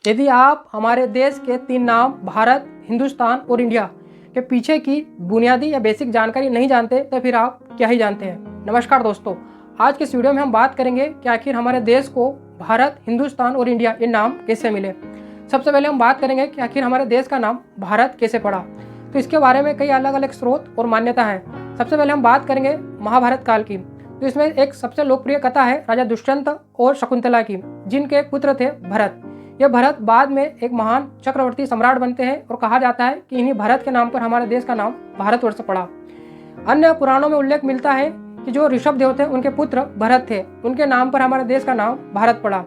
यदि आप हमारे देश के 3 नाम भारत, हिंदुस्तान और इंडिया के पीछे की बुनियादी या बेसिक जानकारी नहीं जानते तो फिर आप क्या ही जानते हैं। नमस्कार दोस्तों, आज के इस वीडियो में हम बात करेंगे कि आखिर हमारे देश को भारत, हिंदुस्तान और इंडिया ये नाम कैसे मिले। सबसे पहले हम बात करेंगे कि आखिर हमारे देश का नाम भारत कैसे पड़ा। तो इसके बारे में कई अलग अलग स्रोत और मान्यता है। सबसे पहले हम बात करेंगे महाभारत काल की। तो इसमें एक सबसे लोकप्रिय कथा है राजा दुष्यंत और शकुंतला की, जिनके पुत्र थे भरत। यह भरत बाद में एक महान चक्रवर्ती सम्राट बनते हैं और कहा जाता है कि इन्हीं भरत के नाम पर हमारे देश का नाम भारतवर्ष पड़ा। अन्य पुराणों में उल्लेख मिलता है कि जो ऋषभदेव थे उनके पुत्र भरत थे, उनके नाम पर हमारे देश का नाम भारत पड़ा।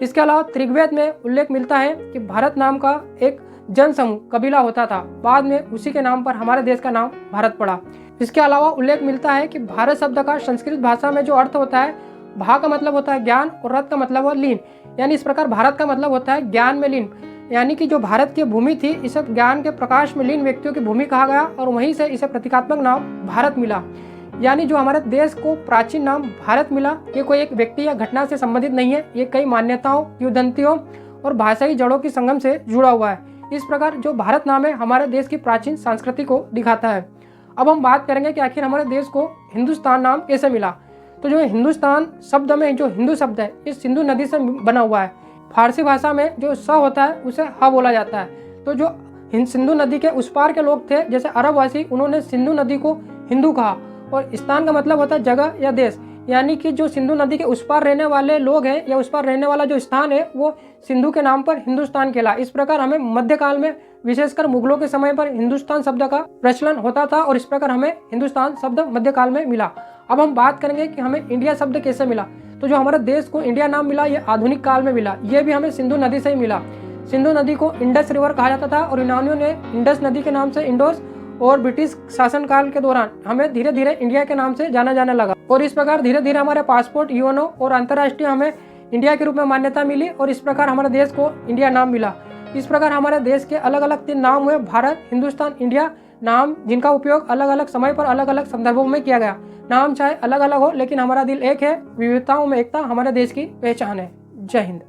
इसके अलावा त्रिग्वेद में उल्लेख मिलता है कि भारत नाम का एक जनसमूह कबीला होता था, बाद में उसी के नाम पर हमारे देश का नाम भारत पड़ा। इसके अलावा उल्लेख मिलता है कि भारत शब्द का संस्कृत भाषा में जो अर्थ होता है, भा का मतलब होता है ज्ञान और रथ का मतलब है लीन, यानी इस प्रकार भारत का मतलब होता है ज्ञान में लीन, यानी कि जो भारत की भूमि थी इसे ज्ञान के प्रकाश में लीन व्यक्तियों की भूमि कहा गया और वहीं से इसे प्रतीकात्मक नाम भारत मिला। यानी जो हमारे देश को प्राचीन नाम भारत मिला, ये कोई एक व्यक्ति या घटना से संबंधित नहीं है, ये कई मान्यताओं, किंवदंतियों और भाषाई जड़ों की संगम से जुड़ा हुआ है। इस प्रकार जो भारत नाम है हमारे देश की प्राचीन संस्कृति को दिखाता है। अब हम बात करेंगे कि आखिर हमारे देश को हिंदुस्तान नाम कैसे मिला। तो जो हिंदुस्तान शब्द में जो हिंदू शब्द है, इस सिंधु नदी से बना हुआ है। फारसी भाषा में जो स होता है उसे ह बोला जाता है। तो जो सिंधु नदी के उस पार के लोग थे, जैसे अरबवासी, उन्होंने सिंधु नदी को हिंदू कहा। और स्थान का मतलब होता है जगह या देश, यानी कि जो सिंधु नदी के उस पार रहने वाले लोग हैं या उस पार रहने वाला जो स्थान है वो सिंधु के नाम पर हिंदुस्तान कहला। इस प्रकार हमें मध्यकाल में विशेषकर मुगलों के समय पर हिंदुस्तान शब्द का प्रचलन होता था और इस प्रकार हमें हिंदुस्तान शब्द मध्यकाल में मिला। अब हम बात करेंगे कि हमें इंडिया शब्द कैसे मिला। तो जो हमारे देश को इंडिया नाम मिला ये आधुनिक काल में मिला, ये भी हमें सिंधु नदी से ही मिला। सिंधु नदी को इंडस रिवर कहा जाता था और यूनानियों ने इंडस नदी के नाम से इंडोस, और ब्रिटिश शासनकाल के दौरान हमें धीरे धीरे इंडिया के नाम से जाना जाने लगा। और इस प्रकार धीरे धीरे हमारे पासपोर्ट, यूएनओ और अंतर्राष्ट्रीय हमें इंडिया के रूप में मान्यता मिली और इस प्रकार हमारे देश को इंडिया नाम मिला। इस प्रकार हमारे देश के अलग अलग 3 नाम हुए, भारत, हिंदुस्तान, इंडिया, नाम जिनका उपयोग अलग अलग समय पर अलग अलग संदर्भों में किया गया। नाम चाहे अलग अलग हो लेकिन हमारा दिल एक है, विविधताओं में एकता हमारे देश की पहचान है। जय हिंद।